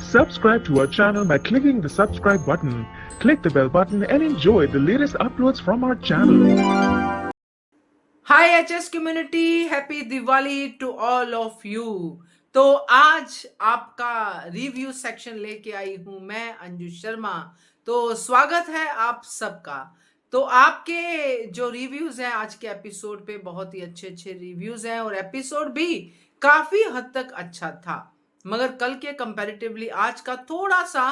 Subscribe to our channel by clicking the subscribe button. Click the bell button and enjoy the latest uploads from our channel. Hi HS community, happy Diwali to all of you. तो आज आपका review section लेके आई हूं मैं अंजू शर्मा। तो स्वागत है आप सबका। तो आपके जो रिव्यूज हैं आज के एपिसोड पे बहुत ही अच्छे अच्छे रिव्यूज हैं और एपिसोड भी काफी हद तक अच्छा था, मगर कल के कंपैरेटिवली आज का थोड़ा सा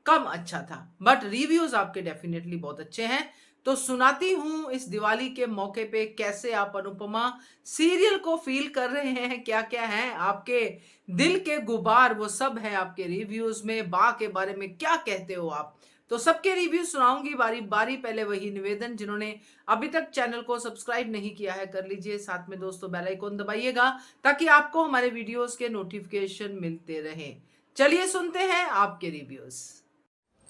कम अच्छा था, बट रिव्यूज आपके डेफिनेटली बहुत अच्छे हैं। तो सुनाती हूं इस दिवाली के मौके पे कैसे आप अनुपमा सीरियल को फील कर रहे हैं, क्या क्या है आपके दिल के गुबार, वो सब है आपके रिव्यूज में। बा के बारे में क्या कहते हो आप, तो सबके रिव्यू सुनाऊंगी बारी बारी। पहले वही निवेदन, जिन्होंने अभी तक चैनल को सब्सक्राइब नहीं किया है कर लीजिए, साथ में दोस्तों बेल आइकन दबाइएगा ताकि आपको हमारे वीडियोस के नोटिफिकेशन मिलते रहे। चलिए सुनते हैं आपके रिव्यूज।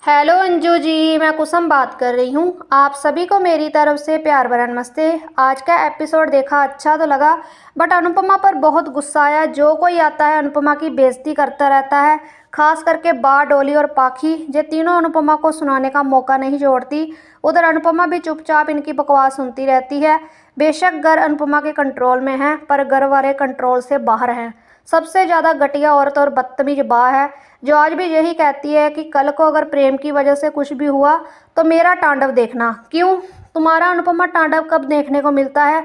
हेलो अंजू जी, मैं कुसुम बात कर रही हूँ। आप सभी को मेरी तरफ से प्यार भरा नमस्ते। आज का एपिसोड देखा, अच्छा तो लगा, बट अनुपमा पर बहुत गुस्सा आया। जो कोई आता है अनुपमा की बेइज्जती करता रहता है, खास करके बा, डोली और पाखी, ये तीनों अनुपमा को सुनाने का मौका नहीं छोड़ती। उधर अनुपमा भी चुपचाप इनकी बकवास सुनती रहती है। बेशक घर अनुपमा के कंट्रोल में है, पर घर वाले कंट्रोल से बाहर हैं। सबसे ज़्यादा घटिया औरत और बदतमीज बा है, जो आज भी यही कहती है कि कल को अगर प्रेम की वजह से कुछ भी हुआ तो मेरा तांडव देखना। क्यों? तुम्हारा अनुपमा तांडव कब देखने को मिलता है?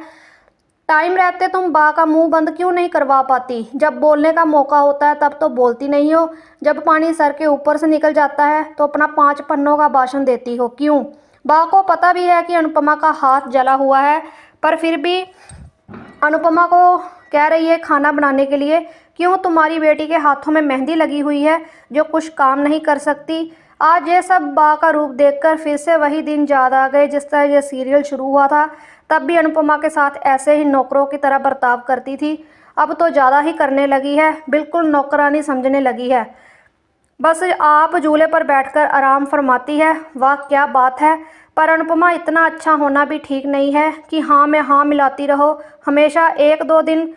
टाइम रहते तुम बा का मुंह बंद क्यों नहीं करवा पाती? जब बोलने का मौका होता है तब तो बोलती नहीं हो, जब पानी सर के ऊपर से निकल जाता है तो अपना 5 पन्नों का भाषण देती हो। क्यों? बा को पता भी है कि अनुपमा का हाथ जला हुआ है, पर फिर भी अनुपमा को कह रही है खाना बनाने के लिए। क्यों? तुम्हारी बेटी के हाथों में मेहंदी लगी हुई है जो कुछ काम नहीं कर सकती। आज ये सब बा का रूप देखकर फिर से वही दिन याद आ गए जिस तरह ये सीरियल शुरू हुआ था। तब भी अनुपमा के साथ ऐसे ही नौकरों की तरह बर्ताव करती थी, अब तो ज़्यादा ही करने लगी है, बिल्कुल नौकरानी समझने लगी है। बस आप झूले पर बैठकर आराम फरमाती है। वाह क्या बात है। पर अनुपमा, इतना अच्छा होना भी ठीक नहीं है कि हाँ में हाँ मिलाती रहो। हमेशा 1-2 दिन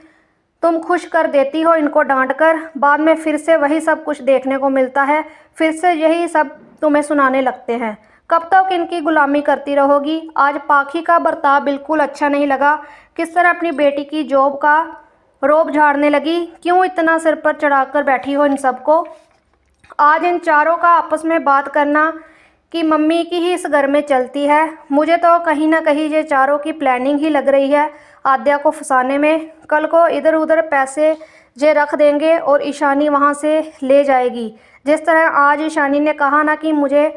तुम खुश कर देती हो इनको डांट कर, बाद में फिर से वही सब कुछ देखने को मिलता है, फिर से यही सब तुम्हें सुनाने लगते हैं। कब तक इनकी गुलामी करती रहोगी? आज पाखी का बर्ताव बिल्कुल अच्छा नहीं लगा। किस तरह अपनी बेटी की जॉब का रोब झाड़ने लगी। क्यों इतना सिर पर चढ़ाकर बैठी हो इन सबको? आज इन चारों का आपस में बात करना कि मम्मी की ही इस घर में चलती है। मुझे तो कहीं ना कहीं ये चारों की प्लानिंग ही लग रही है आद्या को फंसाने में। कल को इधर उधर पैसे जे रख देंगे और ईशानी वहाँ से ले जाएगी। जिस तरह आज ईशानी ने कहा ना कि मुझे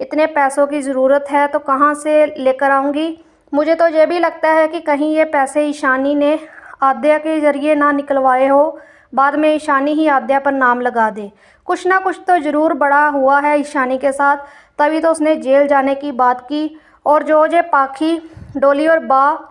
इतने पैसों की ज़रूरत है तो कहाँ से लेकर आऊँगी। मुझे तो ये भी लगता है कि कहीं ये पैसे ईशानी ने आद्या के ज़रिए ना निकलवाए हो, बाद में ईशानी ही आद्या पर नाम लगा दे। कुछ ना कुछ तो ज़रूर बड़ा हुआ है ईशानी के साथ, तभी तो उसने जेल जाने की बात की। और जो पाखी, डोली और बा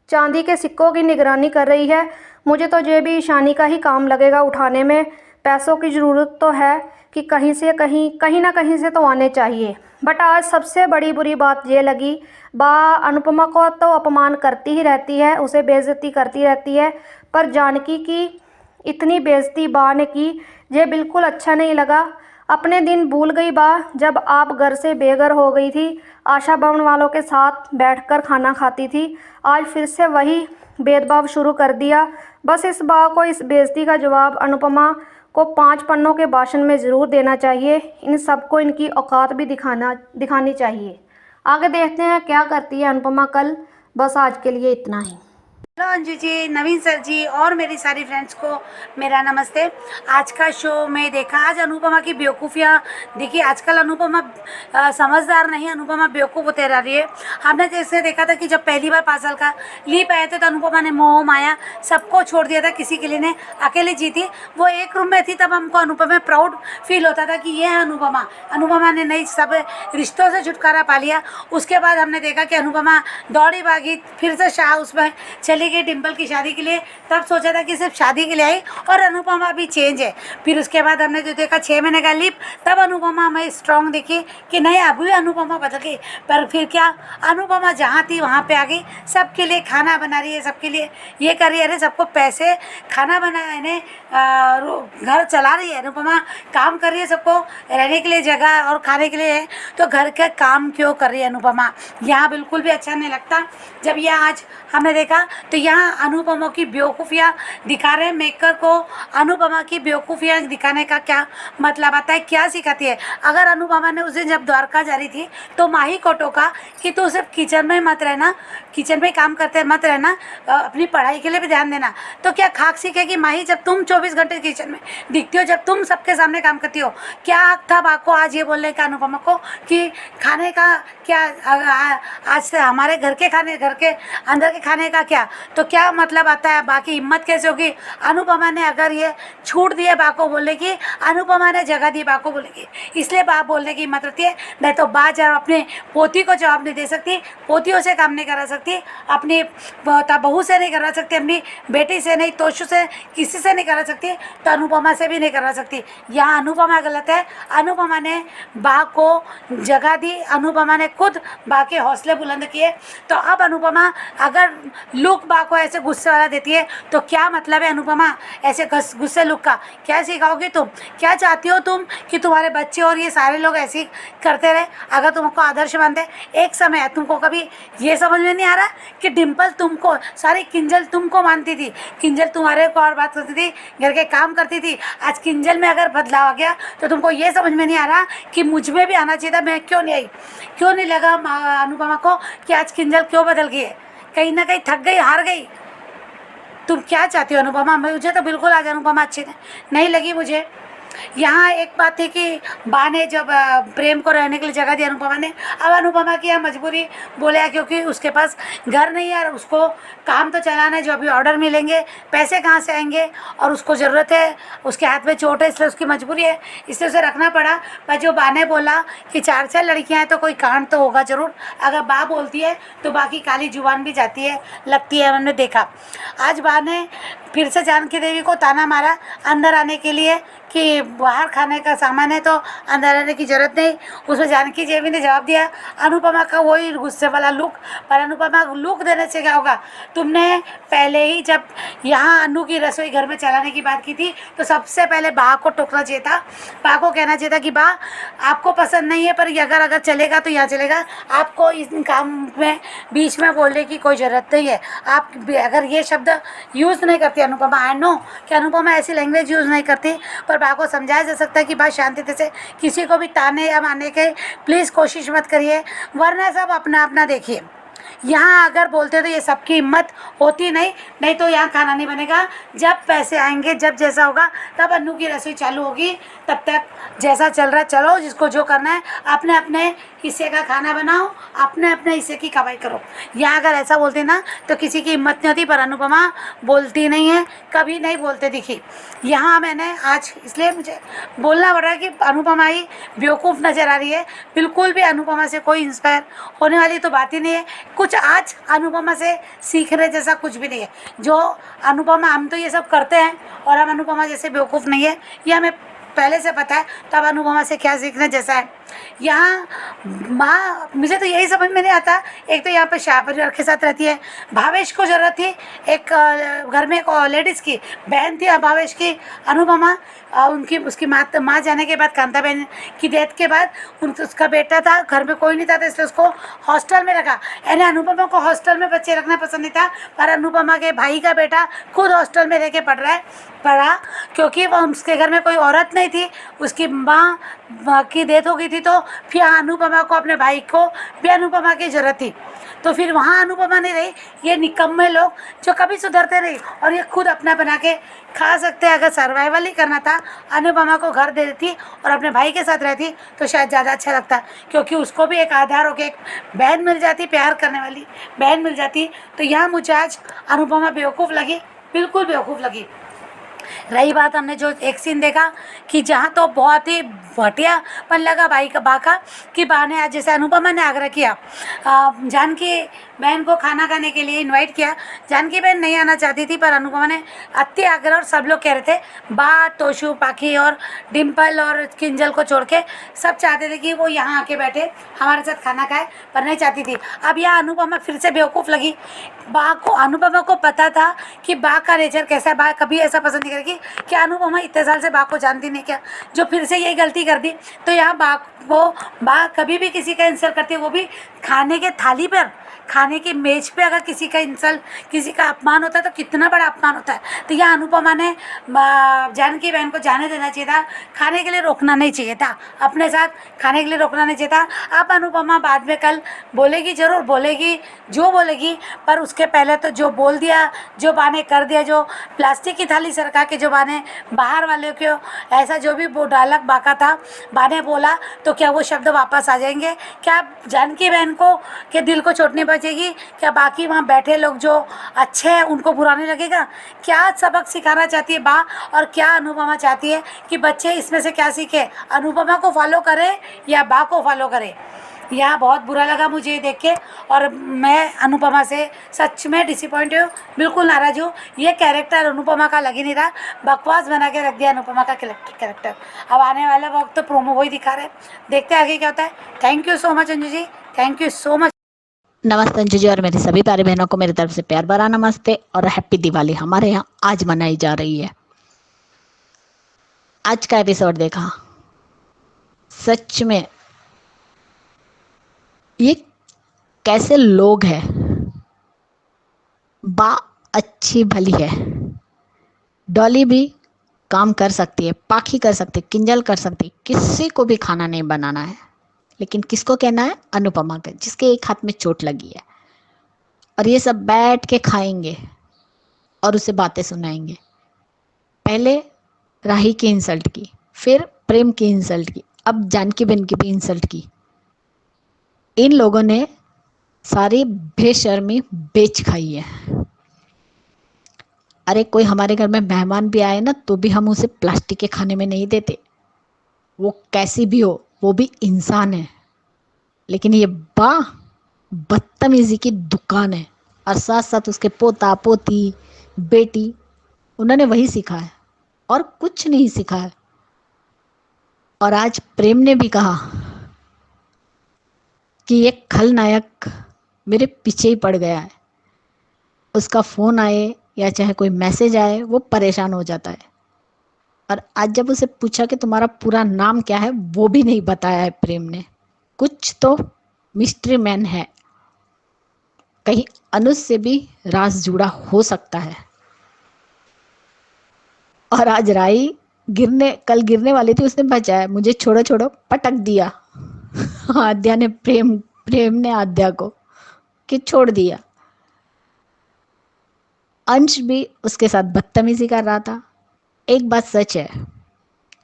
चांदी के सिक्कों की निगरानी कर रही है, मुझे तो ये भी ईशानी का ही काम लगेगा उठाने में। पैसों की ज़रूरत तो है कि कहीं से कहीं ना कहीं से तो आने चाहिए। बट आज सबसे बड़ी बुरी बात ये लगी, बा अनुपमा को तो अपमान करती ही रहती है, उसे बेइज्जती करती रहती है, पर जानकी की इतनी बेइज्जती बा ने की, ये बिल्कुल अच्छा नहीं लगा। अपने दिन भूल गई बा जब आप घर से बेघर हो गई थी, आशा भवन वालों के साथ बैठकर खाना खाती थी। आज फिर से वही भेदभाव शुरू कर दिया। बस इस बा को इस बेइज्जती का जवाब अनुपमा को 5 पन्नों के भाषण में ज़रूर देना चाहिए। इन सबको इनकी औकात भी दिखानी चाहिए। आगे देखते हैं क्या करती है अनुपमा कल। बस आज के लिए इतना ही। हेलो अंजू जी, नवीन सर जी और मेरी सारी फ्रेंड्स को मेरा नमस्ते। आज का शो में देखा, आज अनुपमा की बेवकूफ़ियाँ देखी। आजकल अनुपमा समझदार नहीं, अनुपमा बेवकूफ़ होते रह रही है। हमने जैसे देखा था कि जब पहली बार 5 साल का लीप आए थे तो अनुपमा ने मोह माया सबको छोड़ दिया था, किसी के लिए ने अकेले जीती। वो एक रूम में थी तब हमको अनुपमा में प्राउड फील होता था कि ये है अनुपमा। अनुपमा ने नई सब रिश्तों से छुटकारा पा लिया। उसके बाद हमने देखा कि अनुपमा दौड़ी भागी, फिर से शाह उसमें चली गई डिम्पल की शादी के लिए, तब सोचा था कि सिर्फ शादी के लिए आई और अनुपमा भी चेंज है। फिर उसके बाद हमने जो देखा 6 महीने का लीप, तब अनुपमा हमें स्ट्रॉन्ग दिखी कि नहीं अभी अनुपमा बदल गई। पर फिर क्या, अनुपमा जहाँ थी वहाँ पे आ गई, सबके लिए खाना बना रही है, सबके लिए ये कर रही है, अरे सबको पैसे, खाना बनाने, घर चला रही है अनुपमा, काम कर रही है, सबको रहने के लिए जगह और खाने के लिए है, तो घर का काम क्यों कर रही है अनुपमा। यहाँ बिल्कुल भी अच्छा नहीं लगता। जब यह आज हमने देखा तो यहाँ अनुपमा की बेवकूफ़ियाँ दिखा रहे हैं मेकर को। अनुपमा की बेवकूफ़ियाँ दिखाने का क्या मतलब आता है, क्या सिखाती है। अगर अनुपमा ने उस दिन जब द्वारका जा रही थी तो माही को टोका कि तू सिर्फ किचन में मत रहना, किचन में काम करते मत रहना, अपनी पढ़ाई के लिए भी ध्यान देना, तो क्या खाक सीखेगी माही जब तुम 24 घंटे किचन में दिखती हो, जब तुम सबके सामने काम करती हो। क्या हक था आपको आज ये बोलने का अनुपमा को कि खाने का क्या, आज से हमारे घर के खाने, घर के अंदर के खाने का क्या, तो क्या मतलब आता है। बाकी हिम्मत कैसे होगी अनुपमा ने अगर ये छूट दिए बा को बोलने की, अनुपमा ने जगह दी बा को बोलने की, इसलिए बा बोलने की हिम्मत रहती है। नहीं तो बा जब अपने पोती को जवाब नहीं दे सकती, पोतियों से काम नहीं करा सकती, अपनी बहू से नहीं करा सकती, अपनी बेटी से नहीं, तोशु से, किसी से नहीं करा सकती, तो अनुपमा से भी नहीं करा सकती। यहाँ अनुपमा गलत है। अनुपमा ने बा को जगह दी, अनुपमा ने खुद बा के हौसले बुलंद किए। तो अब अनुपमा अगर लुक बा को ऐसे गुस्से वाला देती है तो क्या मतलब है अनुपमा ऐसे गुस्से लुक का, क्या सिखाओगी तुम। क्या चाहती हो तुम कि तुम्हारे बच्चे और ये सारे लोग ऐसे ही करते रहे, अगर तुमको आदर्श मानते। एक समय तुमको कभी ये समझ में नहीं आ रहा कि डिम्पल तुमको, सारी किंजल तुमको मानती थी, किंजल तुम्हारे को और बात करती थी, घर के काम करती थी। आज किंजल में अगर बदलाव आ गया तो तुमको ये समझ में नहीं आ रहा कि मुझ में भी आना चाहिए था, मैं क्यों नहीं आई। क्यों नहीं लगा अनुपमा को कि आज किंजल क्यों बदल गई है, कहीं ना कहीं थक गई, हार गई। तुम क्या चाहती हो अनुपमा। मुझे तो बिल्कुल आज अनुपमा अच्छी नहीं लगी। मुझे यहाँ एक बात थी कि बा ने जब प्रेम को रहने के लिए जगह दी अनुपमा ने, अब अनुपमा की यहाँ मजबूरी बोले क्योंकि उसके पास घर नहीं है और उसको काम तो चलाना है, जो अभी ऑर्डर मिलेंगे पैसे कहाँ से आएंगे और उसको ज़रूरत है, उसके हाथ में चोट है, इसलिए उसकी मजबूरी है, इसलिए उसे रखना पड़ा। पर जो बा ने बोला कि 4 लड़कियाँ हैं तो कोई कांड तो होगा ज़रूर। अगर बा बोलती है तो बाकी काली जुबान भी जाती है, लगती है, हमने देखा। आज बा ने फिर से जानकी देवी को ताना मारा अंदर आने के लिए कि बाहर खाने का सामान है तो अंदर आने की ज़रूरत नहीं। उसमें जानकी देवी ने जवाब दिया अनुपमा का वही गुस्से वाला लुक। पर अनुपमा लुक देने से क्या होगा। तुमने पहले ही जब यहाँ अनु की रसोई घर में चलाने की बात की थी तो सबसे पहले बा को टोकना चाहिए था, बा को कहना चाहिए था कि बा आपको पसंद नहीं है पर अगर चलेगा तो यहाँ चलेगा, आपको इस काम में बीच में बोलने की कोई ज़रूरत नहीं है। आप अगर ये शब्द यूज़ नहीं करती अनुपमा, आई नो कि अनुपमा ऐसी लैंग्वेज यूज़ नहीं करती, पर बा को समझाया जा सकता है कि बा शांति से किसी को भी ताने या मारने के प्लीज़ कोशिश मत करिए, वरना सब अपना अपना देखिए। यहाँ अगर बोलते तो ये सबकी हिम्मत होती नहीं तो यहाँ खाना नहीं बनेगा। जब पैसे आएंगे, जब जैसा होगा तब अन्नू की रसोई चालू होगी। तब तक जैसा चल रहा चलो, जिसको जो करना है अपने अपने हिस्से का खाना बनाओ, अपने अपने हिस्से की कमाई करो। यहाँ अगर ऐसा बोलते ना तो किसी की हिम्मत नहीं होती, पर अनुपमा बोलती नहीं है, कभी नहीं बोलते दिखी। यहाँ मैंने आज इसलिए मुझे बोलना पड़ रहा है कि अनुपमा ही बेवकूफ़ नज़र आ रही है। बिल्कुल भी अनुपमा से कोई इंस्पायर होने वाली तो बात ही नहीं है। कुछ आज अनुपमा से सीखने जैसा कुछ भी नहीं है। जो अनुपमा, हम तो ये सब करते हैं और हम अनुपमा जैसे बेवकूफ़ नहीं है, ये हमें पहले से पता है। तब अनुपमा से क्या सीखने जैसा है। यहाँ माँ, मुझे तो यही समझ में नहीं आता। एक तो यहाँ पे शाह परिवार के साथ रहती है, भावेश को ज़रूरत थी एक घर में एक लेडीज़ की, बहन थी भावेश की अनुपमा। उनकी उसकी माँ जाने के बाद, कांता बहन की डेथ के बाद उसका बेटा था, घर में कोई नहीं था, तो इसलिए उसको हॉस्टल में रखा। यानी अनुपमा को हॉस्टल में बच्चे रखना पसंद नहीं था, पर अनुपमा के भाई का बेटा खुद हॉस्टल में रह के पढ़ा क्योंकि वो उसके घर में कोई औरत नहीं थी। उसकी माँ की डेथ हो गई थी, तो फिर अनुपमा को, अपने भाई को भी अनुपमा की ज़रूरत थी। तो फिर वहाँ अनुपमा नहीं रही। ये निकम्मे लोग जो कभी सुधरते नहीं और ये खुद अपना बना के खा सकते हैं। अगर सर्वाइवल ही करना था, अनुपमा को घर दे देती और अपने भाई के साथ रहती तो शायद ज़्यादा अच्छा लगता, क्योंकि उसको भी एक आधार हो के एक बहन मिल जाती, प्यार करने वाली बहन मिल जाती। तो यहाँ मुझे आज अनुपमा बेवकूफ़ लगी, बिल्कुल बेवकूफ़ लगी। रही बात, हमने जो एक सीन देखा कि जहाँ तो बहुत ही घटियापन लगा बा का कि बा ने आज जैसे अनुपमा ने आग्रह किया, जानकी बहन को खाना खाने के लिए इनवाइट किया। जानकी बहन नहीं आना चाहती थी, पर अनुपमा ने अति आग्रह, और सब लोग कह रहे थे, बा, तोशु, पाखी और डिम्पल और किंजल को छोड़ के सब चाहते थे कि वो यहाँ आके बैठे हमारे साथ खाना खाए, पर नहीं चाहती थी। अब यह अनुपमा फिर से बेवकूफ़ लगी। बा को, अनुपमा को पता था कि बा का नेचर कैसा है, बा कभी ऐसा पसंद नहीं करेगी। क्या अनुपमा इतने साल से बा को जानती नहीं क्या, जो फिर से यही गलती कर दी? तो यहाँ बा कभी भी किसी का इंसल्ट करती है, वो भी खाने के थाली पर, खाने की मेज पे अगर किसी का इंसल्ट, किसी का अपमान होता है तो कितना बड़ा अपमान होता है। तो यहाँ अनुपमा ने जानकी बहन को जाने देना चाहिए था, खाने के लिए रोकना नहीं चाहिए था, अपने साथ खाने के लिए रोकना नहीं चाहिए था। अब अनुपमा बाद में कल बोलेगी, ज़रूर बोलेगी जो बोलेगी, पर उसके पहले तो जो बोल दिया, जो बाने कर दिया, जो प्लास्टिक की थाली सरका के जो बाने बाहर वाले को ऐसा जो भी वो डायलॉग बाका था, बाने बोला, तो क्या वो शब्द वापस आ जाएंगे? क्या जानकी बहन को के दिल को चोट नहीं बचेगी? क्या बाकी वहाँ बैठे लोग जो अच्छे हैं उनको बुरा नहीं लगेगा? क्या सबक सिखाना चाहती है बा, और क्या अनुपमा चाहती है कि बच्चे इसमें से क्या सीखे, अनुपमा को फॉलो करें या बा को फॉलो करें? यह बहुत बुरा लगा मुझे देख के, और मैं अनुपमा से सच में डिसअपॉइंट हूँ, बिल्कुल नाराज़ हूँ। ये कैरेक्टर अनुपमा का लग ही नहीं रहा, बकवास बना के रख दिया अनुपमा का कैरेक्टर। अब आने वाला वक्त तो प्रोमो वही दिखा रहे, देखते हैं आगे क्या होता है। Thank you so much Anju ji, thank you so much. नमस्ते अंजू जी, और मेरी सभी प्यारी बहनों को मेरी तरफ से प्यार भरा नमस्ते और हैप्पी दिवाली। हमारे यहाँ आज मनाई जा रही है। आज का एपिसोड देखा, सच में ये कैसे लोग हैं। बा अच्छी भली है, डॉली भी काम कर सकती है, पाखी कर सकती है, किंजल कर सकती है, किसी को भी खाना नहीं बनाना है, लेकिन किसको कहना है? अनुपमा का, जिसके एक हाथ में चोट लगी है। और ये सब बैठ के खाएंगे और उसे बातें सुनाएंगे। पहले राही की इंसल्ट की, फिर प्रेम की इंसल्ट की, अब जानकी बहन की भी इंसल्ट की। इन लोगों ने सारी बेशर्मी बेच खाई है। अरे कोई हमारे घर में मेहमान भी आए ना, तो भी हम उसे प्लास्टिक के खाने में नहीं देते, वो कैसी भी हो, वो भी इंसान है। लेकिन ये बा बदतमीजी की दुकान है, और साथ साथ उसके पोता पोती बेटी, उन्होंने वही सीखा है और कुछ नहीं सीखा है। और आज प्रेम ने भी कहा कि ये खलनायक मेरे पीछे ही पड़ गया है। उसका फ़ोन आए या चाहे कोई मैसेज आए, वो परेशान हो जाता है। और आज जब उसे पूछा कि तुम्हारा पूरा नाम क्या है, वो भी नहीं बताया है प्रेम ने। कुछ तो मिस्ट्री मैन है, कहीं अनुज से भी राज जुड़ा हो सकता है। और आज राई कल गिरने वाली थी, उसने बचाया, मुझे छोड़ो छोड़ो पटक दिया। आद्या ने प्रेम ने आद्या को कि छोड़ दिया। अंश भी उसके साथ बदतमीजी कर रहा था। एक बात सच है,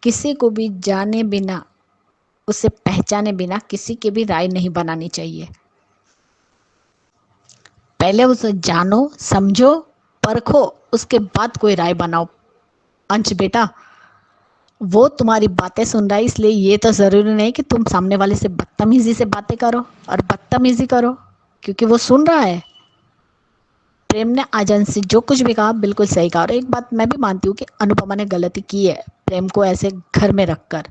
किसी को भी जाने बिना, उसे पहचाने बिना किसी की भी राय नहीं बनानी चाहिए। पहले उसे जानो, समझो, परखो, उसके बाद कोई राय बनाओ। अंश बेटा, वो तुम्हारी बातें सुन रहा है, इसलिए ये तो ज़रूरी नहीं कि तुम सामने वाले से बदतमीजी से बातें करो और बदतमीजी करो, क्योंकि वो सुन रहा है। प्रेम ने आज अंश से जो कुछ भी कहा बिल्कुल सही कहा। और एक बात मैं भी मानती हूँ कि अनुपमा ने गलती की है प्रेम को ऐसे घर में रखकर।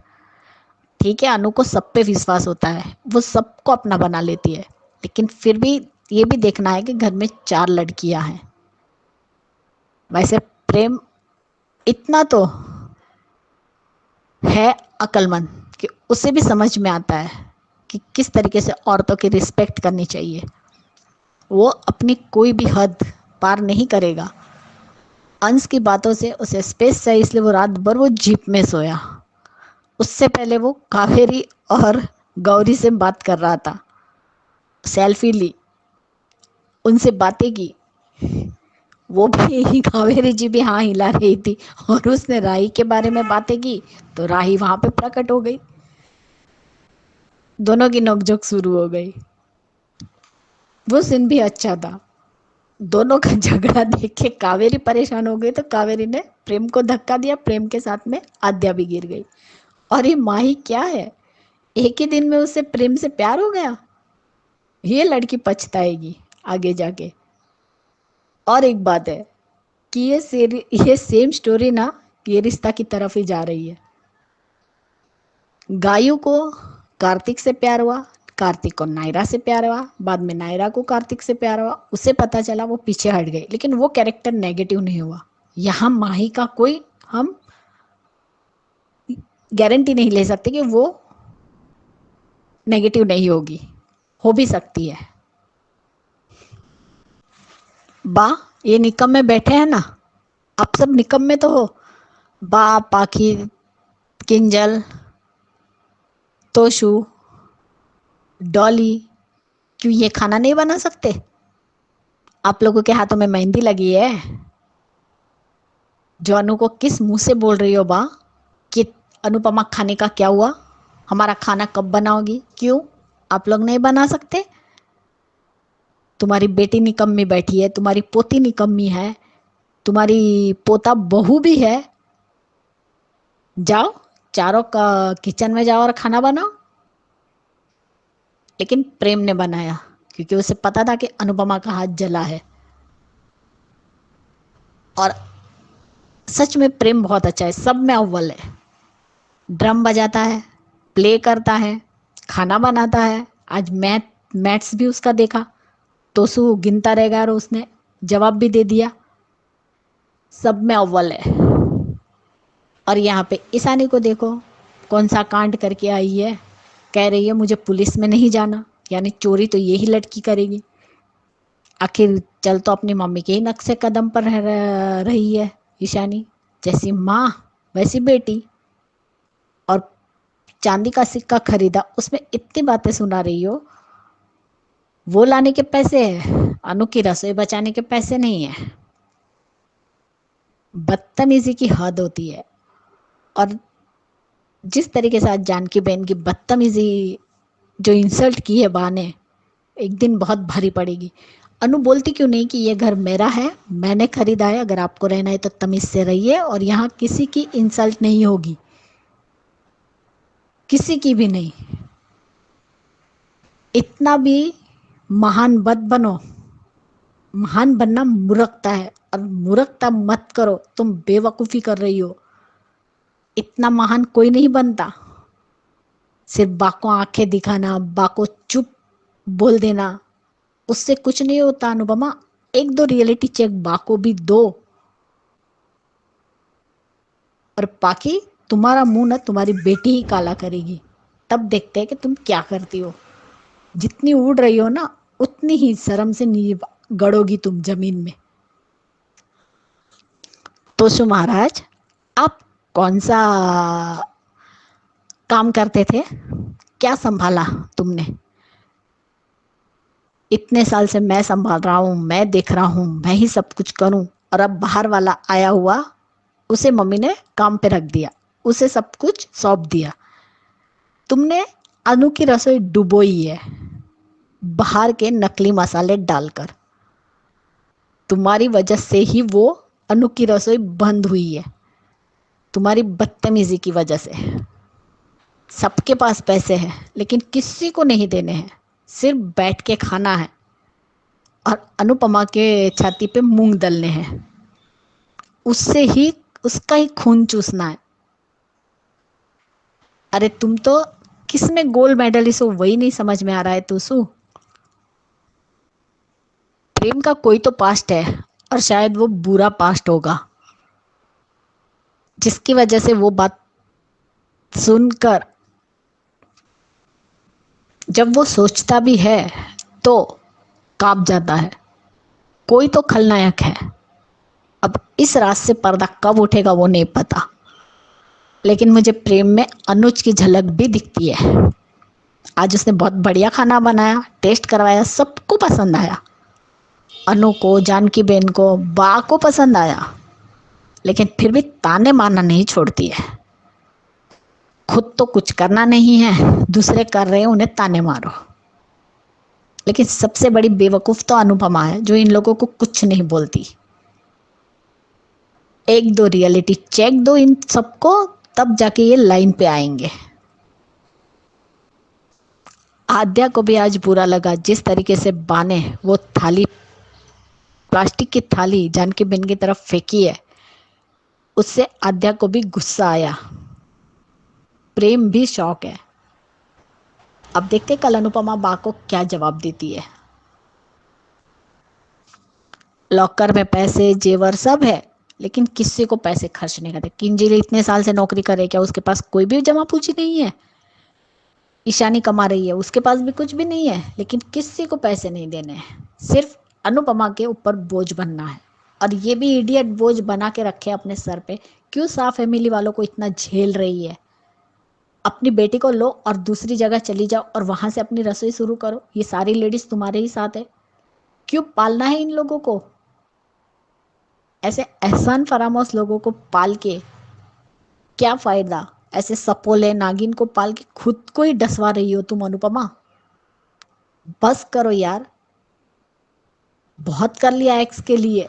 ठीक है, अनु को सब पे विश्वास होता है, वो सबको अपना बना लेती है, लेकिन फिर भी ये भी देखना है कि घर में 4 लड़कियां हैं। वैसे प्रेम इतना तो है अक्लमंद कि उसे भी समझ में आता है कि किस तरीके से औरतों की रिस्पेक्ट करनी चाहिए। वो अपनी कोई भी हद पार नहीं करेगा। अंश की बातों से उसे स्पेस चाहिए, इसलिए वो रात भर वो जीप में सोया। उससे पहले वो कावेरी और गौरी से बात कर रहा था, सेल्फी ली, उनसे बातें की। वो भी कावेरी जी भी हाँ हिला रही थी, और उसने राही के बारे में बातें की तो राही वहां पे प्रकट हो गई। दोनों की नोकझोंक शुरू हो गई। वो सीन भी अच्छा था। दोनों का झगड़ा देख के कावेरी परेशान हो गई, तो कावेरी ने प्रेम को धक्का दिया, प्रेम के साथ में आद्या भी गिर गई। और ये माही क्या है, एक ही दिन में उससे प्रेम से प्यार हो गया। ये लड़की पछताएगी आगे जाके। और एक बात है कि ये सेम स्टोरी ना ये रिश्ता की तरफ ही जा रही है। गायू को कार्तिक से प्यार हुआ, कार्तिक को नायरा से प्यार हुआ, बाद में नायरा को कार्तिक से प्यार हुआ, उसे पता चला, वो पीछे हट गई, लेकिन वो कैरेक्टर नेगेटिव नहीं हुआ। यहाँ माही का कोई हम गारंटी नहीं ले सकते कि वो नेगेटिव नहीं होगी, हो भी सकती है। बा ये निकम्मे बैठे हैं ना, आप सब निकम्मे तो हो। बा, पाखी, किंजल, तोशु, डॉली, क्यों ये खाना नहीं बना सकते? आप लोगों के हाथों में मेहंदी लगी है। जो अनु को किस मुंह से बोल रही हो बा कि अनुपमा खाने का क्या हुआ, हमारा खाना कब बनाओगी? क्यों आप लोग नहीं बना सकते? तुम्हारी बेटी निकम्मी बैठी है, तुम्हारी पोती निकम्मी है, तुम्हारी पोता बहू भी है। जाओ चारों का किचन में जाओ और खाना बनाओ। लेकिन प्रेम ने बनाया, क्योंकि उसे पता था कि अनुपमा का हाथ जला है। और सच में प्रेम बहुत अच्छा है, सब में अव्वल है। ड्रम बजाता है, प्ले करता है, खाना बनाता है। आज मैथ्स भी उसका देखा, तोसु गिनता रहेगा और उसने जवाब भी दे दिया। सब में अव्वल है। और यहाँ पे ईशानी को देखो, कौन सा कांड करके आई है। कह रही है मुझे पुलिस में नहीं जाना, यानी चोरी तो यही लड़की करेगी। आखिर चल तो अपनी मम्मी के ही नक्शे कदम पर रही है ईशानी। जैसी माँ वैसी बेटी। और चांदी का सिक्का खरीदा, उसमें इतनी बातें सुना रही हो। वो लाने के पैसे है, अनु की रसोई बचाने के पैसे नहीं है। बदतमीजी की हद होती है। और जिस तरीके से आज जानकी बहन की बदतमीजी, जो इंसल्ट की है बा ने, एक दिन बहुत भारी पड़ेगी। अनु बोलती क्यों नहीं कि ये घर मेरा है, मैंने खरीदा है, अगर आपको रहना है तो तमीज से रहिए और यहाँ किसी की इंसल्ट नहीं होगी, किसी की भी नहीं। इतना भी महान मत बनो। महान बनना मूर्खता है, और मूर्खता मत करो, तुम बेवकूफ़ी कर रही हो। इतना महान कोई नहीं बनता। सिर्फ बा को आंखें दिखाना, बा को चुप बोल देना, उससे कुछ नहीं होता। अनुपमा, एक दो रियलिटी चेक बा को भी दो। और बाकी तुम्हारा मुंह ना तुम्हारी बेटी ही काला करेगी, तब देखते हैं कि तुम क्या करती हो। जितनी उड़ रही हो ना, उतनी ही शर्म से गड़ोगी तुम जमीन में। तोशु महाराज, आप कौन सा काम करते थे, क्या संभाला तुमने? इतने साल से मैं संभाल रहा हूँ, मैं देख रहा हूँ, मैं ही सब कुछ करूँ, और अब बाहर वाला आया हुआ, उसे मम्मी ने काम पे रख दिया, उसे सब कुछ सौंप दिया। तुमने अनु की रसोई डुबोई है बाहर के नकली मसाले डालकर। तुम्हारी वजह से ही वो अनु की रसोई बंद हुई है, तुम्हारी बदतमीजी की वजह से। सबके पास पैसे हैं, लेकिन किसी को नहीं देने हैं, सिर्फ बैठ के खाना है और अनुपमा के छाती पे मूंग दलने हैं, उससे ही उसका ही खून चूसना है। अरे तुम तो किस में गोल्ड मेडलिस्ट हो, वही नहीं समझ में आ रहा है तुसु। प्रेम का कोई तो पास्ट है, और शायद वो बुरा पास्ट होगा, जिसकी वजह से वो बात सुनकर जब वो सोचता भी है तो कांप जाता है। कोई तो खलनायक है। अब इस रात से पर्दा कब उठेगा वो नहीं पता, लेकिन मुझे प्रेम में अनुज की झलक भी दिखती है। आज उसने बहुत बढ़िया खाना बनाया, टेस्ट करवाया, सबको पसंद आया। अनु को, जानकी बहन को, बा को पसंद आया, लेकिन फिर भी ताने मारना नहीं छोड़ती है। खुद तो कुछ करना नहीं है, दूसरे कर रहे हैं उन्हें ताने मारो। लेकिन सबसे बड़ी बेवकूफ़ तो अनुपमा है, जो इन लोगों को कुछ नहीं बोलती। एक दो रियलिटी चेक दो इन सबको, तब जाके ये लाइन पे आएंगे। आद्या को भी आज बुरा लगा जिस तरीके से बा ने वो थाली, प्लास्टिक की थाली जानकी बेन की तरफ फेंकी है, उससे आद्या को भी गुस्सा आया। प्रेम भी शौक है। अब देखते कल अनुपमा बा को क्या जवाब देती है। लॉकर में पैसे जेवर सब है, लेकिन किसी को पैसे खर्च नहीं करते। किंजली इतने साल से नौकरी करे, क्या उसके पास कोई भी जमा पूंजी नहीं है? ईशानी कमा रही है, उसके पास भी कुछ भी नहीं है, लेकिन किसी को पैसे नहीं देने हैं। सिर्फ अनुपमा के ऊपर बोझ बनना है, और ये भी इडियट बोझ बना के रखे अपने सर पे। क्यों सा फैमिली वालों को इतना झेल रही है? अपनी बेटी को लो और दूसरी जगह चली जाओ और वहां से अपनी रसोई शुरू करो। ये सारी लेडीज तुम्हारे ही साथ है, क्यों पालना है इन लोगों को? ऐसे एहसान फरामोश लोगों को पाल के क्या फायदा? ऐसे सपोले नागिन को पाल के खुद को ही डसवा रही हो तुम अनुपमा। बस करो यार, बहुत कर लिया एक्स के लिए।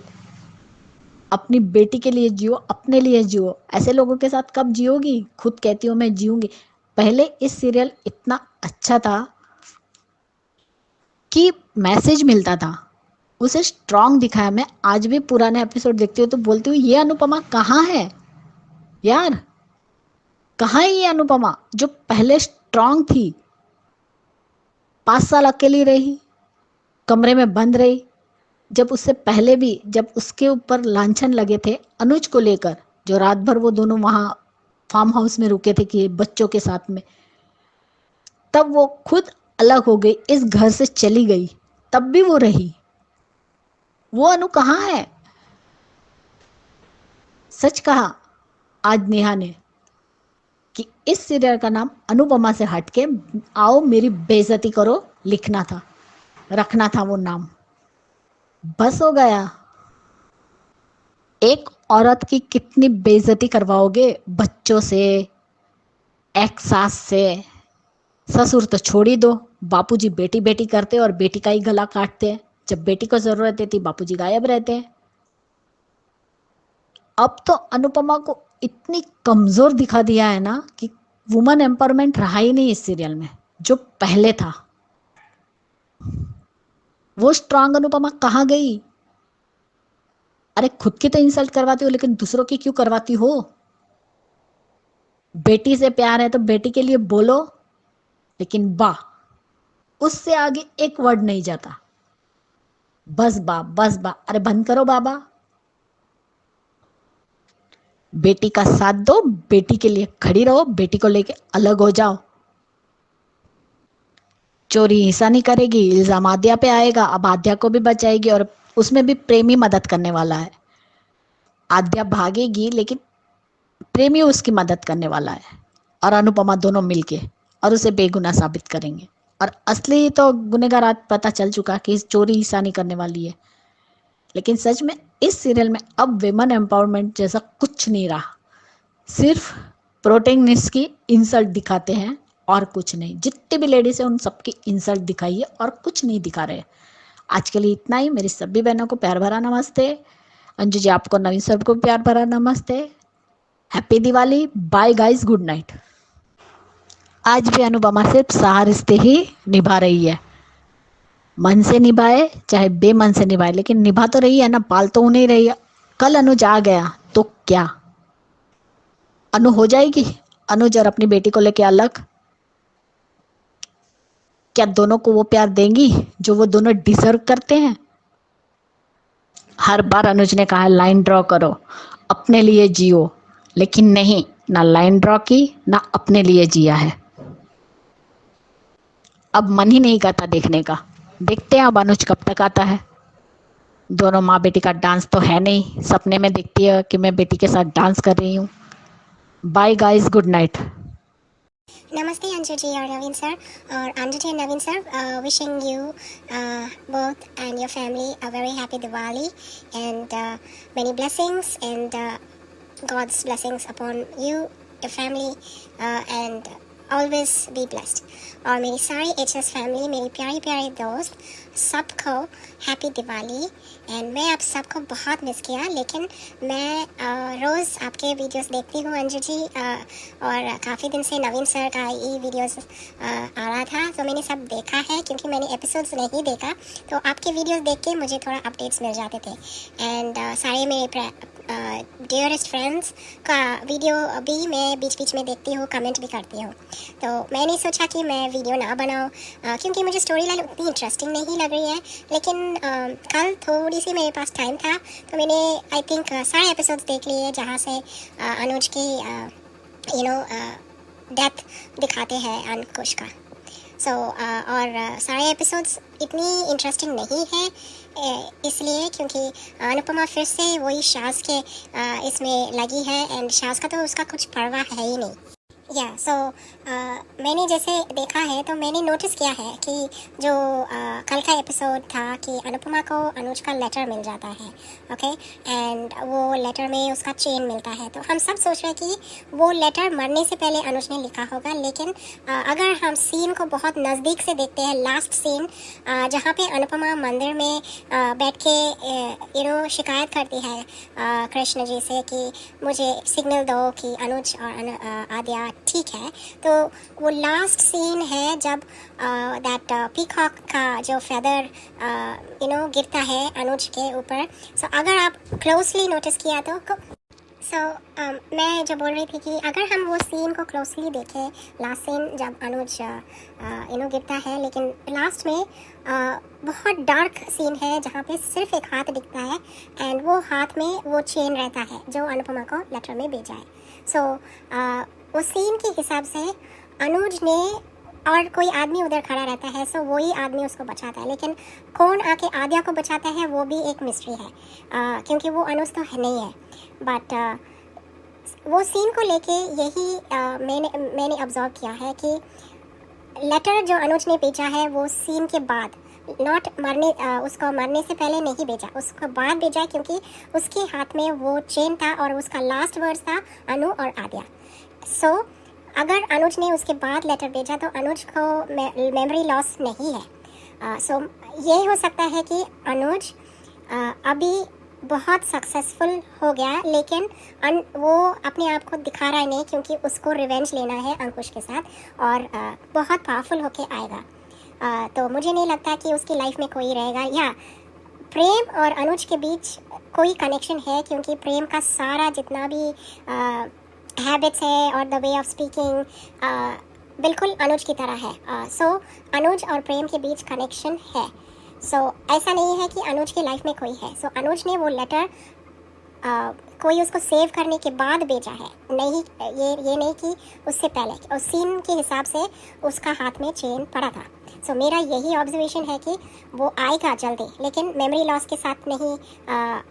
अपनी बेटी के लिए जियो, अपने लिए जियो। ऐसे लोगों के साथ कब जियोगी? खुद कहती हो मैं जीऊंगी। पहले इस सीरियल इतना अच्छा था कि मैसेज मिलता था, उसे स्ट्रांग दिखाया। मैं आज भी पुराने एपिसोड देखती हूँ तो बोलती हूँ, ये अनुपमा कहाँ है यार? कहाँ है ये अनुपमा जो पहले स्ट्रांग थी? 5 साल अकेली रही, कमरे में बंद रही। जब उससे पहले भी, जब उसके ऊपर लांछन लगे थे अनुज को लेकर, जो रात भर वो दोनों वहां फार्म हाउस में रुके थे कि बच्चों के साथ में, तब वो खुद अलग हो गई, इस घर से चली गई, तब भी वो रही। वो अनु कहाँ है? सच कहा आज नेहा ने कि इस सीरियल का नाम अनुपमा से हटके आओ मेरी बेइज्जती करो लिखना था, रखना था वो नाम। बस हो गया। एक औरत की कितनी बेइज्जती करवाओगे? बच्चों से, एक सास से। ससुर तो छोड़ ही दो, बापूजी बेटी बेटी करते और बेटी का ही गला काटते हैं। जब बेटी को जरूरत रहती बापूजी गायब रहते हैं। अब तो अनुपमा को इतनी कमजोर दिखा दिया है ना कि वुमन एम्पावरमेंट रहा ही नहीं इस सीरियल में जो पहले था। वो स्ट्रांग अनुपमा कहाँ गई? अरे खुद की तो इंसल्ट करवाती हो, लेकिन दूसरों की क्यों करवाती हो? बेटी से प्यार है तो बेटी के लिए बोलो, लेकिन बा, उससे आगे एक वर्ड नहीं जाता। बस बा, बस बा। अरे बंद करो बाबा। बेटी का साथ दो, बेटी के लिए खड़ी रहो, बेटी को लेके अलग हो जाओ। चोरी हिस्सा नहीं करेगी, इल्जाम आद्या पे आएगा। अब आद्या को भी बचाएगी, और उसमें भी प्रेमी मदद करने वाला है। आद्या भागेगी लेकिन प्रेमी उसकी मदद करने वाला है, और अनुपमा दोनों मिलके और उसे बेगुनाह साबित करेंगे। और असली तो गुनहगार आज पता चल चुका कि चोरी हिस्सा नहीं करने वाली है। लेकिन सच में इस सीरियल में अब विमेन एम्पावरमेंट जैसा कुछ नहीं रहा। सिर्फ प्रोटेगनिस्ट की इंसल्ट दिखाते हैं और कुछ नहीं। जितनी भी लेडीज है उन सबकी इंसल्ट दिखाई है और कुछ नहीं दिखा रहे। आज के लिए इतना ही। मेरी सभी बहनों को प्यार भरा नमस्ते। अंजू जी आपको, नवीन सर को प्यार भरा नमस्ते। Happy Diwali. Bye guys, good night. आज भी अनुपमा सिर्फ सहा रिश्ते ही निभा रही है। मन से निभाए चाहे बेमन से निभाए, लेकिन निभा तो रही है ना, पाल तो नहीं रही है। कल अनुज आ गया तो क्या अनु हो जाएगी? अनुज और अपनी बेटी को लेके अलग? क्या दोनों को वो प्यार देंगी जो वो दोनों डिजर्व करते हैं? हर बार अनुज ने कहा लाइन ड्रॉ करो, अपने लिए जियो, लेकिन नहीं, ना लाइन ड्रॉ की ना अपने लिए जिया है। अब मन ही नहीं करता देखने का। देखते हैं अब अनुज कब तक आता है। दोनों माँ बेटी का डांस तो है नहीं, सपने में देखती है कि मैं बेटी के साथ डांस कर रही हूँ। Bye guys, good night. Namaste Anju ji और Naveen sir और Anju ji and Naveen sir, wishing you both and your family a very happy Diwali and many blessings and God's blessings upon you, your family and always be blessed. और मेरी सारी HS family, मेरी प्यारी प्यारी दोस्त, सबको happy Diwali. And मैं आप सबको बहुत मिस किया, लेकिन मैं रोज़ आपके वीडियोस देखती हूँ अंजू जी, और काफ़ी दिन से नवीन सर का ये वीडियोस आ रहा था, तो मैंने सब देखा है। क्योंकि मैंने एपिसोड्स नहीं देखा, तो आपके वीडियोस देख के मुझे थोड़ा अपडेट्स मिल जाते थे। एंड सारे मेरे डियरेस्ट फ्रेंड्स का वीडियो भी मैं बीच बीच में देखती हूँ, कमेंट भी करती हूँ। तो मैंने सोचा कि मैं वीडियो ना बनाऊँ, क्योंकि मुझे स्टोरी लाइन उतनी इंटरेस्टिंग नहीं लग रही है। लेकिन कल थोड़ी सी मेरे पास टाइम था, तो मैंने आई थिंक सारे एपिसोड्स देख लिए जहाँ से अनुज की डेथ दिखाते हैं अंकुश का। और सारे एपिसोड्स इतनी इंटरेस्टिंग नहीं है, इसलिए क्योंकि अनुपमा फिर से वही शाज के इसमें लगी है। एंड शाज का तो उसका कुछ परवाह है ही नहीं। मैंने जैसे देखा है, तो मैंने नोटिस किया है कि जो कल का एपिसोड था कि अनुपमा को अनुज का लेटर मिल जाता है, ओके। एंड वो लेटर में उसका चेन मिलता है, तो हम सब सोच रहे हैं कि वो लेटर मरने से पहले अनुज ने लिखा होगा। लेकिन अगर हम सीन को बहुत नज़दीक से देखते हैं, लास्ट सीन जहाँ पे अनुपमा मंदिर में बैठ के शिकायत करती है कृष्ण जी से कि मुझे सिग्नल दो कि अनुज और आद्या ठीक है, तो वो लास्ट सीन है जब दैट पीकॉक का जो फेदर गिरता है अनुज के ऊपर। सो अगर आप क्लोजली नोटिस किया तो मैं जो बोल रही थी कि अगर हम वो सीन को क्लोजली देखें, लास्ट सीन जब अनुज गिरता है, लेकिन लास्ट में बहुत डार्क सीन है जहाँ पे सिर्फ एक हाथ दिखता है, एंड वो हाथ में वो चेन रहता है जो अनुपमा को लेटर में भेजा है। उस सीन के हिसाब से अनुज ने और कोई आदमी उधर खड़ा रहता है, सो वही आदमी उसको बचाता है। लेकिन कौन आके आद्या को बचाता है वो भी एक मिस्ट्री है, क्योंकि वो अनुज तो है नहीं है। बट वो सीन को लेके यही मैंने ऑब्जर्व किया है कि लेटर जो अनुज ने भेजा है वो सीन के बाद, नॉट उसको मरने से पहले नहीं भेजा, उसको बाद भेजा, क्योंकि उसके हाथ में वो चेन था और उसका लास्ट वर्ड्स था अनु और आद्या। सो अगर अनुज ने उसके बाद लेटर भेजा तो अनुज को मेमोरी लॉस नहीं है। सो ये हो सकता है कि अनुज अभी बहुत सक्सेसफुल हो गया, लेकिन वो अपने आप को दिखा रहा है नहीं, क्योंकि उसको रिवेंज लेना है अंकुश के साथ और बहुत पावरफुल होके आएगा। तो मुझे नहीं लगता कि उसकी लाइफ में कोई रहेगा, या प्रेम और अनुज के बीच कोई कनेक्शन है, क्योंकि प्रेम का सारा जितना भी हैबिट्स है और द वे ऑफ स्पीकिंग बिल्कुल अनुज की तरह है। सो अनुज और प्रेम के बीच कनेक्शन है। सो ऐसा नहीं है कि अनुज की लाइफ में कोई है। सो अनुज ने वो लेटर कोई उसको सेव करने के बाद भेजा है, नहीं ये नहीं कि उससे पहले। और सीन के हिसाब से उसका हाथ में चेन पड़ा था। सो मेरा यही ऑब्जर्वेशन है कि वो आएगा जल्दी, लेकिन मेमोरी लॉस के साथ नहीं,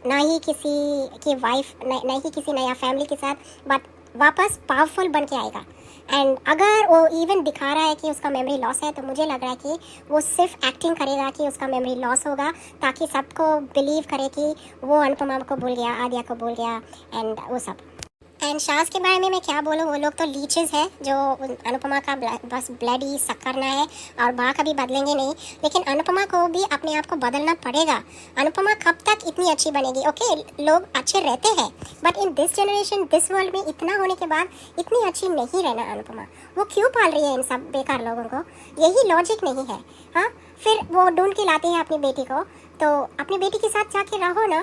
ना ही किसी की वाइफ, ना ही किसी नया फैमिली के साथ, बट वापस पावरफुल बन के आएगा। एंड अगर वो इवन दिखा रहा है कि उसका मेमोरी लॉस है, तो मुझे लग रहा है कि वो सिर्फ एक्टिंग करेगा कि उसका मेमोरी लॉस होगा, ताकि सबको बिलीव करे कि वो अनुपमा को भूल गया, आद्या को भूल गया, एंड वो सब। एंड शाज के बारे में मैं क्या बोलूँ, वो लोग तो लीचेस है जो अनुपमा का बस ब्लड ही सक करना है और बाँ कभी बदलेंगे नहीं। लेकिन अनुपमा को भी अपने आप को बदलना पड़ेगा। अनुपमा कब तक इतनी अच्छी बनेगी? ओके, लोग अच्छे रहते हैं, but in this generation, this world में इतना होने के बाद इतनी अच्छी नहीं रहना अनुपमा। वो क्यों पाल रही है इन सब बेकार लोगों को? यही लॉजिक नहीं है। हाँ, फिर वो ढूंढ के लाती है अपनी बेटी को, तो अपनी बेटी के साथ जाके रहो ना।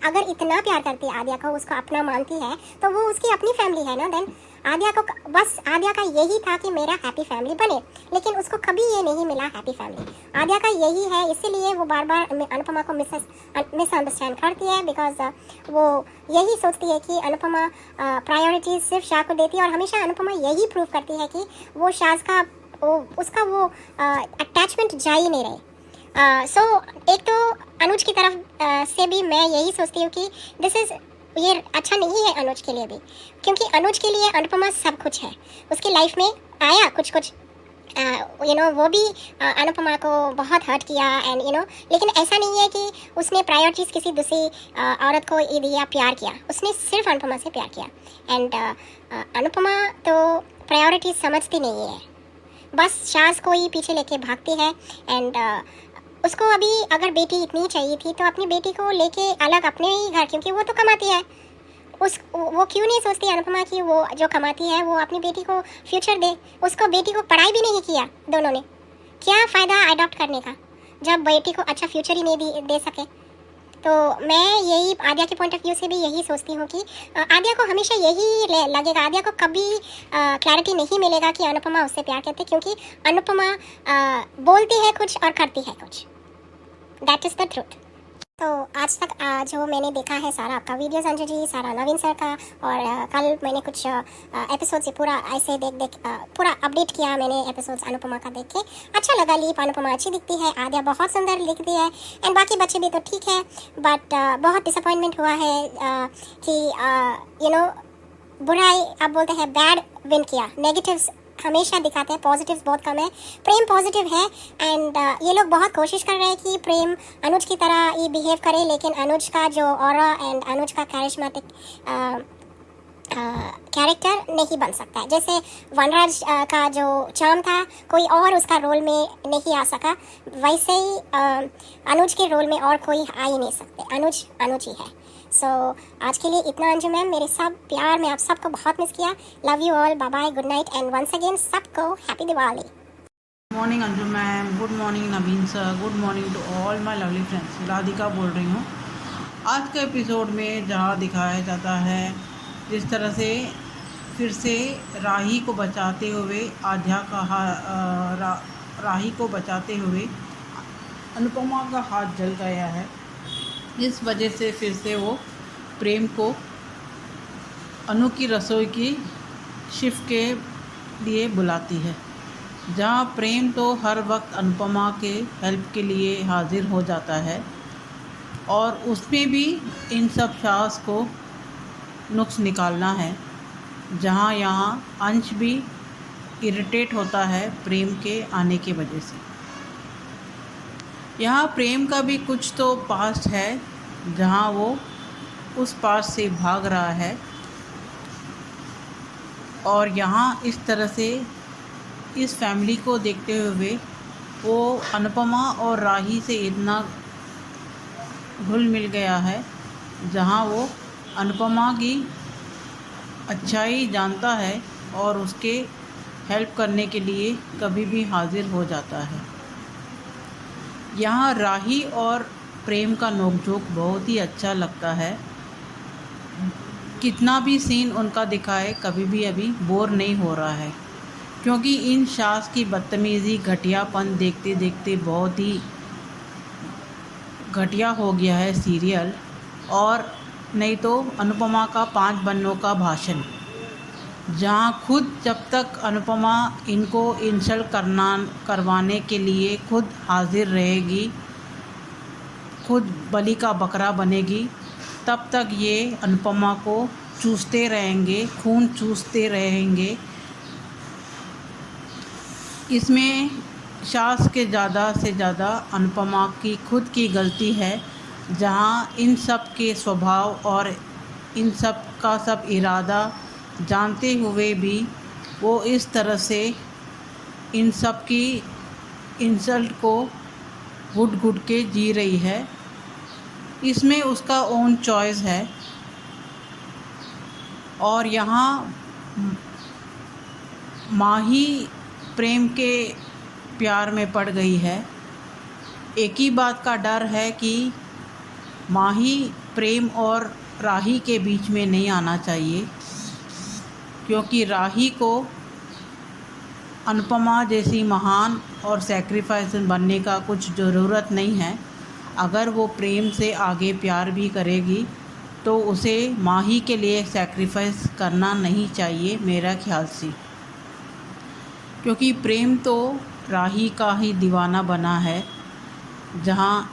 अगर इतना प्यार करती है आद्या को, उसको अपना मानती है, तो वो उसकी अपनी फैमिली है ना। देन आद्या को बस, आद्या का यही था कि मेरा हैप्पी फैमिली बने, लेकिन उसको कभी ये नहीं मिला हैप्पी फैमिली। आद्या का यही है, इसीलिए वो बार बार अनुपमा को मिसअंडरस्टैंड करती है, बिकॉज वो यही सोचती है कि अनुपमा प्रायोरिटीज सिर्फ शाह को देती है, और हमेशा अनुपमा यही प्रूव करती है कि वो शाज का उसका वो अटैचमेंट जा ही नहीं रहे। सो एक तो अनुज की तरफ से भी मैं यही सोचती हूँ कि ये अच्छा नहीं है अनुज के लिए भी, क्योंकि अनुज के लिए अनुपमा सब कुछ है। उसकी लाइफ में आया कुछ वो भी अनुपमा को बहुत हर्ट किया, एंड लेकिन ऐसा नहीं है कि उसने प्रायोरिटीज़ किसी दूसरी औरत को दिया, प्यार किया। उसने सिर्फ अनुपमा से प्यार किया। एंड अनुपमा तो प्रायोरिटी समझती नहीं है, बस सास को ही पीछे लेके भागती है। एंड उसको अभी अगर बेटी इतनी चाहिए थी तो अपनी बेटी को लेके अलग अपने ही घर, क्योंकि वो तो कमाती है, वो क्यों नहीं सोचती अनुपमा कि वो जो कमाती है वो अपनी बेटी को फ्यूचर दे। उसको बेटी को पढ़ाई भी नहीं किया दोनों ने, क्या फ़ायदा अडॉप्ट करने का जब बेटी को अच्छा फ्यूचर ही नहीं दे सके। तो मैं यही आद्या के पॉइंट ऑफ व्यू से भी यही सोचती हूँ कि आद्या को हमेशा यही लगेगा, आद्या को कभी क्लैरिटी नहीं मिलेगा कि अनुपमा उससे प्यार करती, क्योंकि अनुपमा बोलती है कुछ और करती है कुछ। That is the truth. तो आज तक जो मैंने देखा है सारा आपका वीडियो संजय जी, सारा नवीन सर का, और कल मैंने कुछ एपिसोड से पूरा ऐसे देख पूरा अपडेट किया मैंने एपिसोड्स अनुपमा का देख के। अच्छा लगा, लीप अनुपमा अच्छी दिखती है, आद्या बहुत सुंदर लिखती है, एंड बाकी बच्चे भी तो ठीक है। बट बहुत डिसअपॉइंटमेंट हुआ है कि यू नो बुराई आप बोलते हैं बैड विन किया, नेगेटिव्स हमेशा दिखाते हैं, पॉजिटिव्स बहुत कम है। प्रेम पॉजिटिव है, एंड ये लोग बहुत कोशिश कर रहे हैं कि प्रेम अनुज की तरह ही बिहेव करे, लेकिन अनुज का जो ऑरा एंड अनुज का कैरिस्मेटिक कैरेक्टर नहीं बन सकता है। जैसे वनराज का जो चार्म था कोई और उसका रोल में नहीं आ सका, वैसे ही अनुज के रोल में और कोई आ ही नहीं सकते, अनुज ही है। सो आज के लिए इतना अंजू मैम, मेरे सब प्यार में आप सबको बहुत मिस किया। Love you all, bye bye, good night, and once again सबको happy Diwali. Morning Anju ma'am, good morning Naveen sir, good morning to all my lovely friends. Radhika बोल रही हूँ। आज के एपिसोड में जहाँ दिखाया जाता है जिस तरह से फिर से राही को बचाते हुए राही को बचाते हुए अनुपमा का हाथ जल गया है, इस वजह से फिर से वो प्रेम को अनु की रसोई की शिफ्ट के लिए बुलाती है, जहाँ प्रेम तो हर वक्त अनुपमा के हेल्प के लिए हाजिर हो जाता है, और उसमें भी इन सब सास को नुक्स निकालना है, जहाँ यहाँ अंश भी इरिटेट होता है प्रेम के आने की वजह से। यहाँ प्रेम का भी कुछ तो पास्ट है, जहाँ वो उस पास्ट से भाग रहा है, और यहाँ इस तरह से इस फैमिली को देखते हुए वो अनुपमा और राही से इतना घुल मिल गया है, जहाँ वो अनुपमा की अच्छाई जानता है और उसके हेल्प करने के लिए कभी भी हाजिर हो जाता है। यहाँ राही और प्रेम का नोकझोंक बहुत ही अच्छा लगता है। कितना भी सीन उनका दिखाए कभी भी अभी बोर नहीं हो रहा है, क्योंकि इन सास की बदतमीज़ी घटियापन देखते देखते बहुत ही घटिया हो गया है सीरियल। और नहीं तो अनुपमा का 5 बन्नों का भाषण, जहाँ खुद जब तक अनुपमा इनको इंसल्ट करवाने के लिए खुद हाजिर रहेगी, खुद बलि का बकरा बनेगी, तब तक ये अनुपमा को चूसते रहेंगे, खून चूसते रहेंगे। इसमें सास के ज़्यादा से ज़्यादा अनुपमा की खुद की गलती है, जहाँ इन सब के स्वभाव और इन सब का सब इरादा जानते हुए भी वो इस तरह से इन सब की इंसल्ट को घुट के जी रही है। इसमें उसका ओन चॉइस है, और यहाँ माही प्रेम के प्यार में पड़ गई है। एक ही बात का डर है कि माही प्रेम और राही के बीच में नहीं आना चाहिए, क्योंकि राही को अनुपमा जैसी महान और सैक्रिफाइस बनने का कुछ ज़रूरत नहीं है। अगर वो प्रेम से आगे प्यार भी करेगी तो उसे माही के लिए सैक्रिफाइस करना नहीं चाहिए मेरा ख्याल से, क्योंकि प्रेम तो राही का ही दीवाना बना है। जहाँ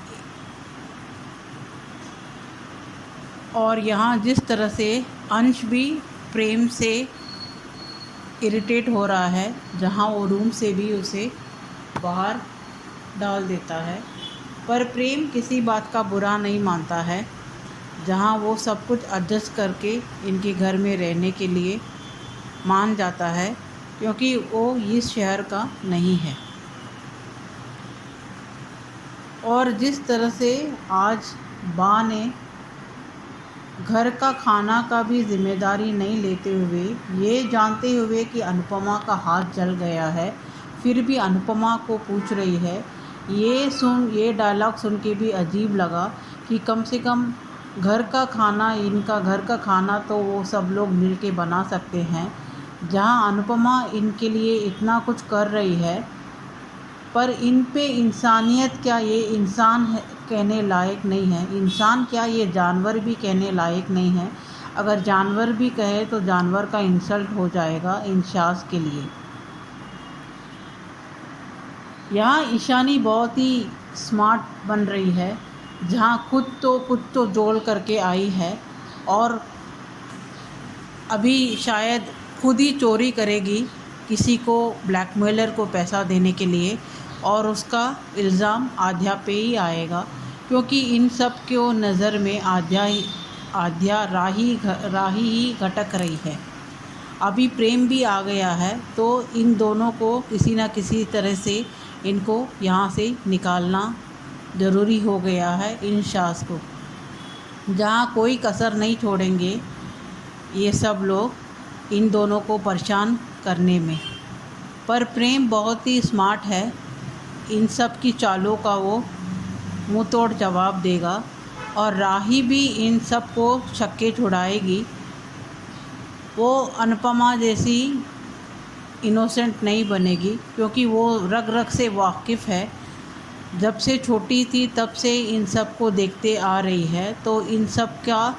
और यहाँ जिस तरह से अंश भी प्रेम से इरिटेट हो रहा है, जहाँ वो रूम से भी उसे बाहर डाल देता है, पर प्रेम किसी बात का बुरा नहीं मानता है, जहाँ वो सब कुछ एडजस्ट करके इनके घर में रहने के लिए मान जाता है। क्योंकि वो इस शहर का नहीं है। और जिस तरह से आज बा ने घर का खाना का भी जिम्मेदारी नहीं लेते हुए, ये जानते हुए कि अनुपमा का हाथ जल गया है, फिर भी अनुपमा को पूछ रही है, ये डायलॉग सुन के भी अजीब लगा कि कम से कम घर का खाना, इनका घर का खाना तो वो सब लोग मिल के बना सकते हैं। जहाँ अनुपमा इनके लिए इतना कुछ कर रही है, पर इन पे इंसानियत क्या, ये इंसान है कहने लायक नहीं है। इंसान क्या, ये जानवर भी कहने लायक नहीं है। अगर जानवर भी कहे तो जानवर का इंसल्ट हो जाएगा इंसास के लिए। यहाँ ईशानी बहुत ही स्मार्ट बन रही है, जहाँ कुछ तो जोड़ करके आई है और अभी शायद खुद ही चोरी करेगी किसी को, ब्लैकमेलर को पैसा देने के लिए, और उसका इल्ज़ाम आध्या पे ही आएगा, क्योंकि इन सब को नज़र में आध्या राही ही घटक रही है। अभी प्रेम भी आ गया है, तो इन दोनों को किसी न किसी तरह से इनको यहाँ से निकालना ज़रूरी हो गया है। इन शास को जहाँ कोई कसर नहीं छोड़ेंगे ये सब लोग इन दोनों को परेशान करने में। पर प्रेम बहुत ही स्मार्ट है, इन सब की चालों का वो मुंह तोड़ जवाब देगा, और राही भी इन सब को छक्के छुड़ाएगी। वो अनुपमा जैसी इनोसेंट नहीं बनेगी, क्योंकि वो रग रग से वाकिफ़ है। जब से छोटी थी तब से इन सब को देखते आ रही है, तो इन सब का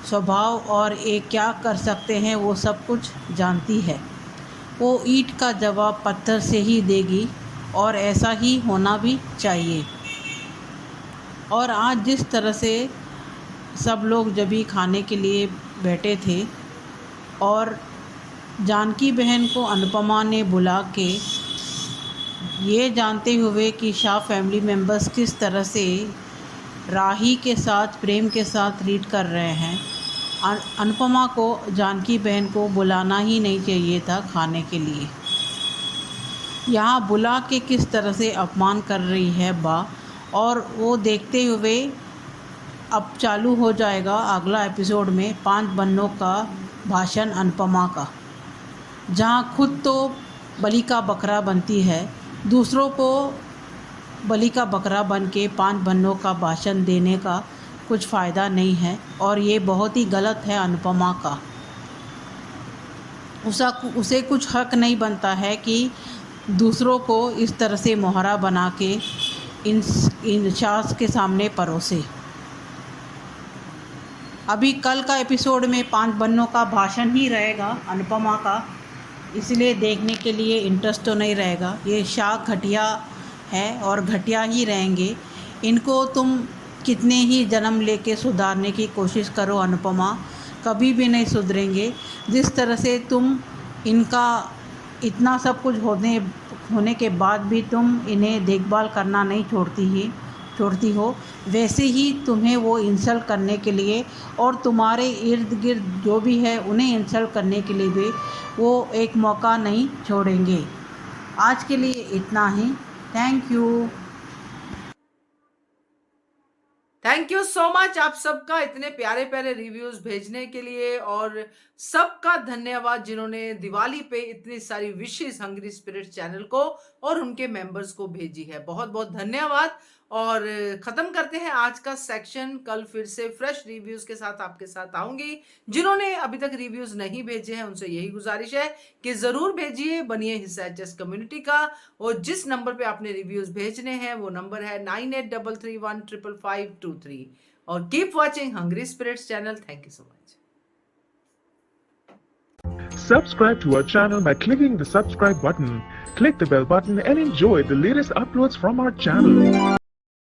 स्वभाव और ये क्या कर सकते हैं वो सब कुछ जानती है। वो ईंट का जवाब पत्थर से ही देगी, और ऐसा ही होना भी चाहिए। और आज जिस तरह से सब लोग जब भी खाने के लिए बैठे थे और जानकी बहन को अनुपमा ने बुला के, ये जानते हुए कि शाह फैमिली मेम्बर्स किस तरह से राही के साथ, प्रेम के साथ ट्रीट कर रहे हैं, अनुपमा को जानकी बहन को बुलाना ही नहीं चाहिए था खाने के लिए। यहाँ बुला के किस तरह से अपमान कर रही है बा, और वो देखते हुए अब चालू हो जाएगा अगला एपिसोड में 5 बन्नों का भाषण अनुपमा का, जहाँ खुद तो बलि का बकरा बनती है, दूसरों को बलि का बकरा बन के 5 बन्नों का भाषण देने का कुछ फ़ायदा नहीं है, और ये बहुत ही गलत है अनुपमा का। उसे कुछ हक नहीं बनता है कि दूसरों को इस तरह से मोहरा बना के इन शास के सामने परोसे। अभी कल का एपिसोड में 5 बन्नों का भाषण ही रहेगा अनुपमा का, इसलिए देखने के लिए इंटरेस्ट तो नहीं रहेगा। ये शाह घटिया है और घटिया ही रहेंगे। इनको तुम कितने ही जन्म लेके सुधारने की कोशिश करो अनुपमा, कभी भी नहीं सुधरेंगे। जिस तरह से तुम इनका इतना सब कुछ होने के बाद भी तुम इन्हें देखभाल करना नहीं छोड़ती हो, वैसे ही तुम्हें वो इंसल्ट करने के लिए और तुम्हारे इर्द गिर्द जो भी है उन्हें इंसल्ट करने के लिए भी वो एक मौका नहीं छोड़ेंगे। आज के लिए इतना ही। थैंक यू सो मच आप सबका इतने प्यारे प्यारे रिव्यूज भेजने के लिए, और सबका धन्यवाद जिन्होंने दिवाली पे इतनी सारी विशेष हंग्री स्पिरिट चैनल को और उनके मेंबर्स को भेजी है। बहुत बहुत धन्यवाद। और खत्म करते हैं आज का सेक्शन। कल फिर से फ्रेश रिव्यूज के साथ आपके साथ आऊंगी। जिन्होंने अभी तक रिव्यूज नहीं भेजे हैं उनसे यही गुजारिश है कि जरूर भेजिए, बनिए हिस्सा एचएस कम्युनिटी का। और जिस नंबर पे आपने रिव्यूज भेजने हैं वो नंबर है 9833155523। और keep watching hungry spirits channel. Thank you so much. Subscribe to our channel by clicking the subscribe button. Click the bell button and enjoy the latest uploads from our channel.